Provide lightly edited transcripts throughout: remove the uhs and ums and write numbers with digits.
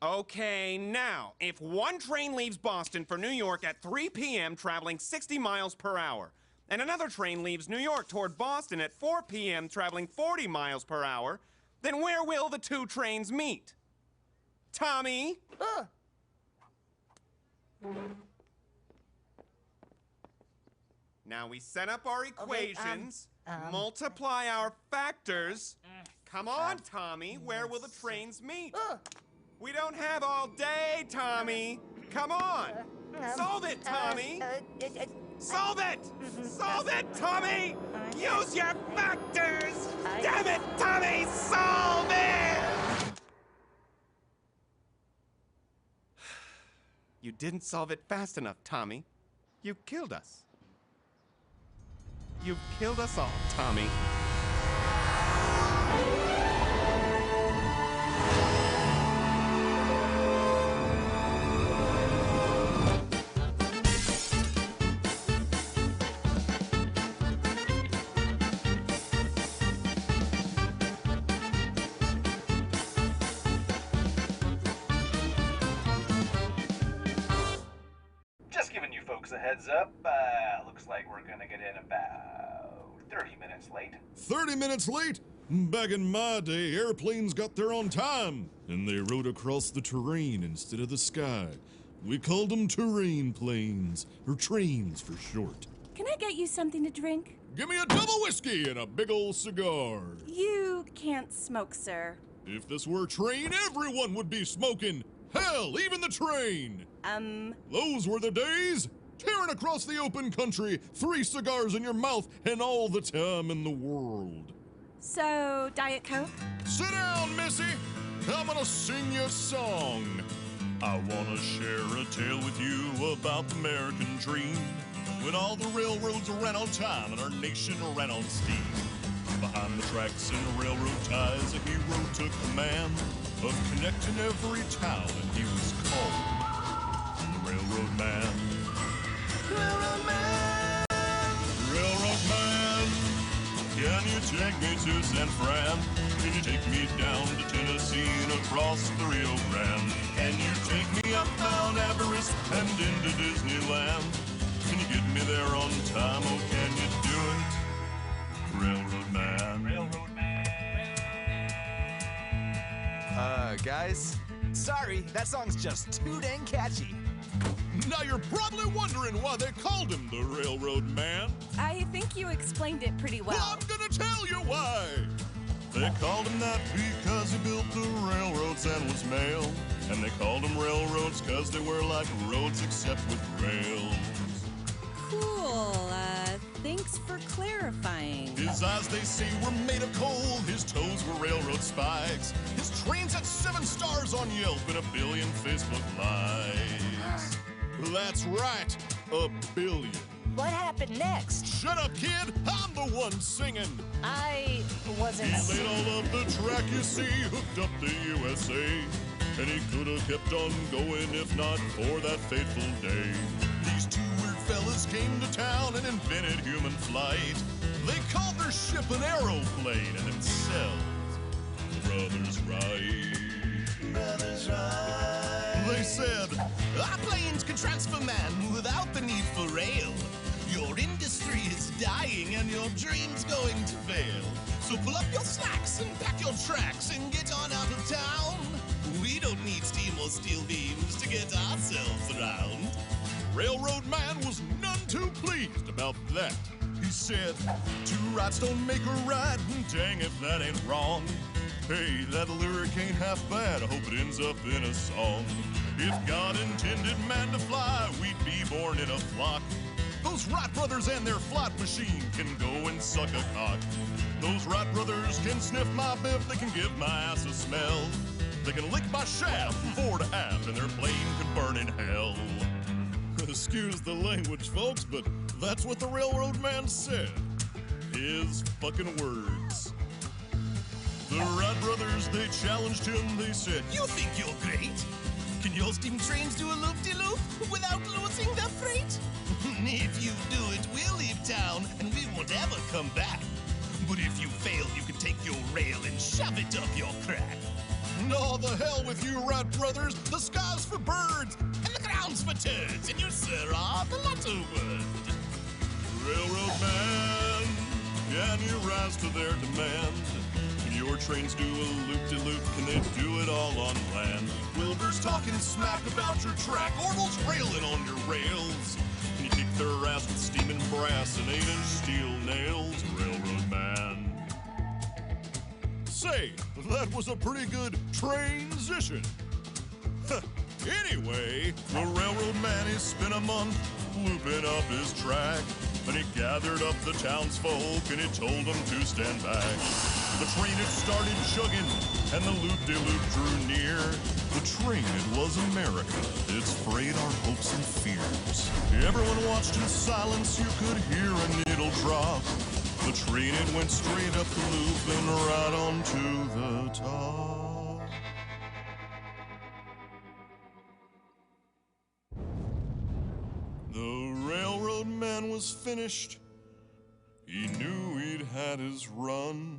Okay, now, if one train leaves Boston for New York at 3 p.m. traveling 60 miles per hour, and another train leaves New York toward Boston at 4 p.m. traveling 40 miles per hour, then where will the two trains meet? Tommy? Now we set up our equations, multiply our factors. Come on, Tommy, where will the trains meet? We don't have all day, Tommy. Come on. Solve it, Tommy. Solve it! Solve it, Tommy! Use your factors! Damn it, Tommy! Solve it! You didn't solve it fast enough, Tommy. You killed us. You've killed us all, Tommy. Just giving you folks a heads up. Looks like we're gonna get in about 30 minutes late. 30 minutes late? Back in my day, airplanes got there on time, and they rode across the terrain instead of the sky. We called them terrain planes, or trains for short. Can I get you something to drink? Give me a double whiskey and a big old cigar. You can't smoke, sir. If this were a train, everyone would be smoking. Hell, even the train. Those were the days. Tearing across the open country, 3 cigars in your mouth, and all the time in the world. So, Diet Coke? Sit down, Missy. I'm gonna sing you a song. I wanna share a tale with you about the American dream, when all the railroads ran on time and our nation ran on steam. Behind the tracks and railroad ties, a hero took command of connecting every town, and he was called the Railroad Man. Railroad Man! Railroad Man! Can you take me to San Fran? Can you take me down to Tennessee and across the Rio Grande? Can you take me up Mount Everest and into Disneyland? Can you get me there on time? Oh, can you do it? Railroad Man. Railroad Man. Guys, sorry, that song's just too dang catchy. Now you're probably wondering why they called him the Railroad Man. I think you explained it pretty well. Well, I'm gonna tell you why. They called him that because he built the railroads and was male. And they called them railroads because they were like roads except with rails. Cool. Thanks for clarifying. His eyes, they say, were made of coal. His toes were railroad spikes. His trains had 7 stars on Yelp and 1 billion Facebook likes. That's right, 1 billion. What happened next? Shut up, kid. I'm the one singing. I wasn't. He laid all of the track, you see, hooked up the USA. And he could have kept on going if not for that fateful day. These 2 weird fellas came to town and invented human flight. They called their ship an aeroplane and themselves Brothers Right. Brothers Right. They said, our planes can transfer man without the need for rail. Your industry is dying and your dream's going to fail. So pull up your slacks and pack your tracks and get on out of town. We don't need steam or steel beams to get ourselves around. Railroad Man was none too pleased about that. He said, 2 rights don't make a right, dang if that ain't wrong. Hey, that lyric ain't half bad, I hope it ends up in a song. If God intended man to fly, we'd be born in a flock. Those Wright brothers and their flight machine can go and suck a cock. Those Wright brothers can sniff my biff, they can give my ass a smell. They can lick my shaft from fore to aft, and their plane can burn in hell. Excuse the language, folks, but that's what the Railroad Man said. His fucking words. The Wright brothers, they challenged him, they said, you think you're great? Can your steam trains do a loop-de-loop without losing their freight? If you do it, we'll leave town, and we won't ever come back. But if you fail, you can take your rail and shove it up your crack. No, the hell with you, Rat Brothers. The sky's for birds, and the ground's for turds, and you, sir, are the lotto word. Railroad man, can you rise to their demand? Can your trains do a loop-de-loop? Can they do it all on land? Wilbur's talking smack about your track. Orville's railing on your rails. Can you kick their ass with steaming brass and 8-inch steel nails? Railroad man. Say, that was a pretty good transition. Anyway, the railroad man, he spent a month looping up his track. And he gathered up the townsfolk and he told them to stand back. The train had started chugging and the loop-de-loop drew near. The train, it was America. It sprayed our hopes and fears. Everyone watched in silence. You could hear a needle drop. The train, it went straight up the loop and right onto the top. The railroad man was finished. He knew he'd had his run.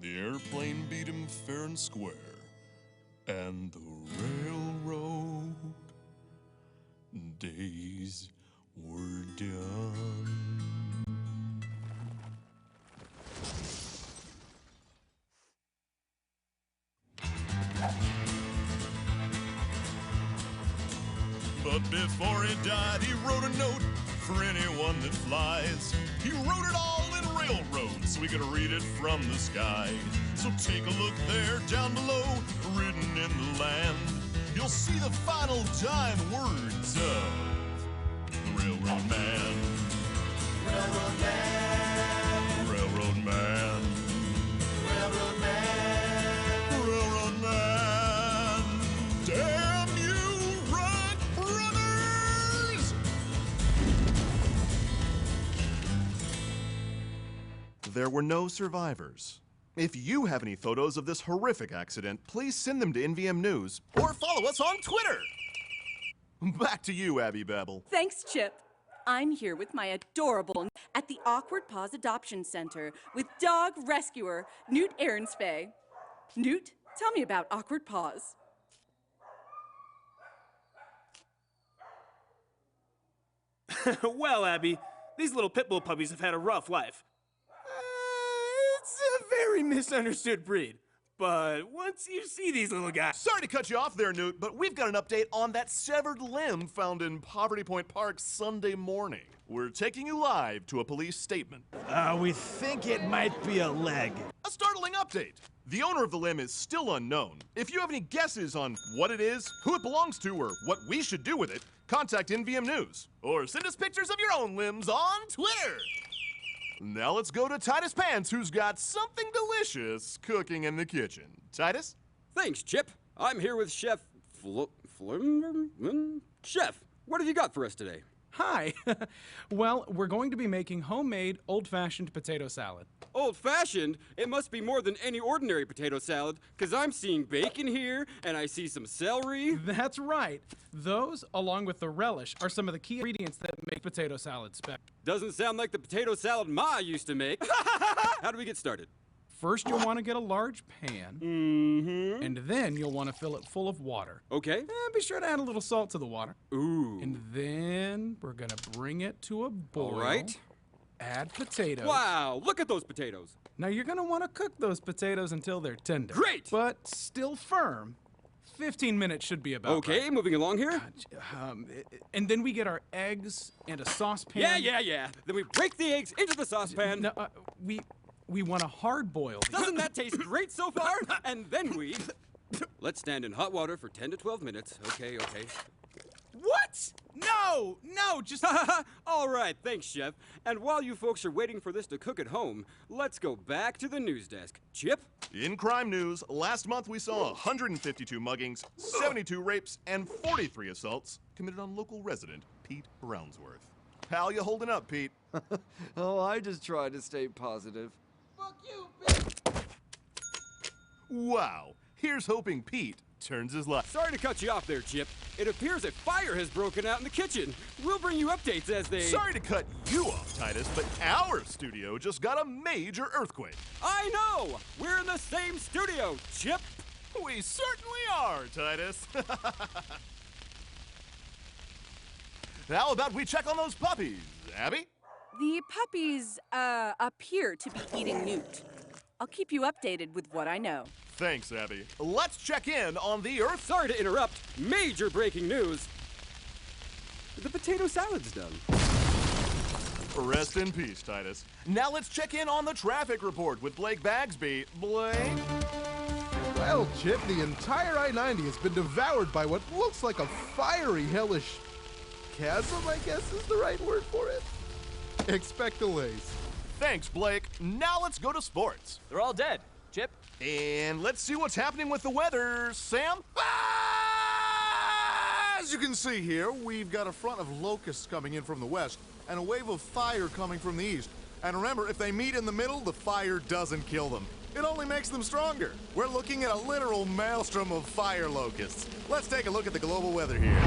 The airplane beat him fair and square. And the railroad days were done. But before he died, he wrote a note for anyone that flies. He wrote it all in railroad so we could read it from the sky. So take a look there down below, written in the land. You'll see the final dying words of the railroad man. Railroad man. Railroad man. Railroad man. Railroad man. Damn you, Rat Brothers! There were no survivors. If you have any photos of this horrific accident, please send them to NVM News or follow us on Twitter. Back to you, Abby Babel. Thanks, Chip. I'm here with my adorable at the Awkward Paws Adoption Center with dog rescuer Newt Aaronsfay. Newt, tell me about Awkward Paws. Well, Abby, these little pit bull puppies have had a rough life. It's a very misunderstood breed. But once you see these little guys... Sorry to cut you off there, Newt, but we've got an update on that severed limb found in Poverty Point Park Sunday morning. We're taking you live to a police statement. We think it might be a leg. A startling update. The owner of the limb is still unknown. If you have any guesses on what it is, who it belongs to, or what we should do with it, contact NVM News or send us pictures of your own limbs on Twitter. Now let's go to Titus Pants, who's got something delicious cooking in the kitchen. Titus? Thanks, Chip. I'm here with Chef Chef, what have you got for us today? Hi. Well, we're going to be making homemade old-fashioned potato salad. Old-fashioned? It must be more than any ordinary potato salad, because I'm seeing bacon here, and I see some celery. That's right. Those, along with the relish, are some of the key ingredients that make potato salad special. Doesn't sound like the potato salad Ma used to make. How do we get started? First, you'll want to get a large pan, and then you'll want to fill it full of water. Okay. And be sure to add a little salt to the water. Ooh. And then we're going to bring it to a boil. All right. Add potatoes. Wow, look at those potatoes. Now, you're going to want to cook those potatoes until they're tender. Great! But still firm. 15 minutes should be about Okay, right. moving along here. And then we get our eggs and a saucepan. Yeah. Then we break the eggs into the saucepan. No, we want to hard boil. Doesn't that taste great so far? And then we... Let's stand in hot water for 10 to 12 minutes. Okay. What? No, just... All right, thanks, Chef. And while you folks are waiting for this to cook at home, let's go back to the news desk. Chip? In crime news, last month we saw 152 muggings, 72 rapes, and 43 assaults committed on local resident Pete Brownsworth. How you holding up, Pete? Oh, I just try to stay positive. Fuck you, bitch! Wow. Here's hoping Pete turns his life. Sorry to cut you off there, Chip. It appears a fire has broken out in the kitchen. We'll bring you updates as they... Sorry to cut you off, Titus, but our studio just got a major earthquake. I know! We're in the same studio, Chip! We certainly are, Titus. How about we check on those puppies, Abby? The puppies, appear to be eating Newt. I'll keep you updated with what I know. Thanks, Abby. Let's check in on the Earth. Sorry to interrupt. Major breaking news. The potato salad's done. Rest in peace, Titus. Now let's check in on the traffic report with Blake Bagsby. Blake? Well, Chip, the entire I-90 has been devoured by what looks like a fiery, hellish chasm, I guess is the right word for it. Expect delays. Thanks, Blake. Now let's go to sports. They're all dead. Chip? And let's see what's happening with the weather. Sam? As you can see here, we've got a front of locusts coming in from the west and a wave of fire coming from the east. And remember, if they meet in the middle, the fire doesn't kill them. It only makes them stronger. We're looking at a literal maelstrom of fire locusts. Let's take a look at the global weather here.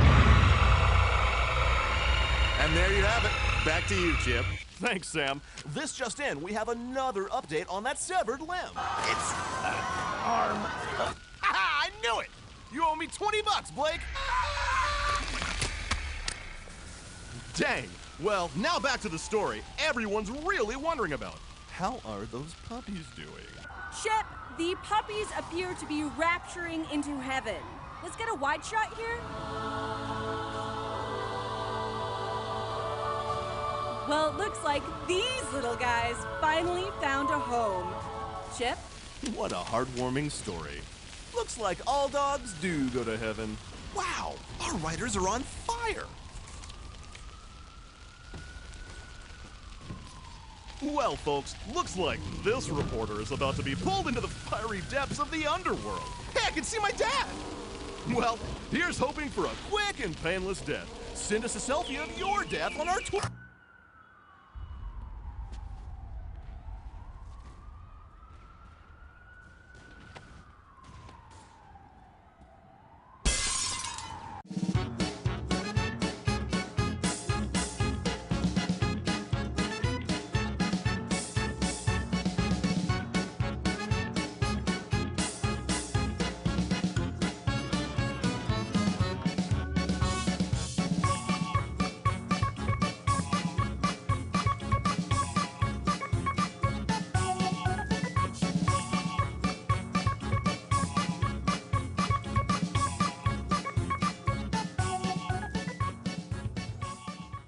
And there you have it. Back to you, Chip. Thanks, Sam. This just in, we have another update on that severed limb. It's an arm. I knew it! You owe me $20, Blake! Dang. Well, now back to the story everyone's really wondering about. How are those puppies doing? Shep, the puppies appear to be rapturing into heaven. Let's get a wide shot here. Well, it looks like these little guys finally found a home. Chip? What a heartwarming story. Looks like all dogs do go to heaven. Wow, our writers are on fire. Well, folks, looks like this reporter is about to be pulled into the fiery depths of the underworld. Hey, I can see my dad! Well, here's hoping for a quick and painless death. Send us a selfie of your death on our Twitter.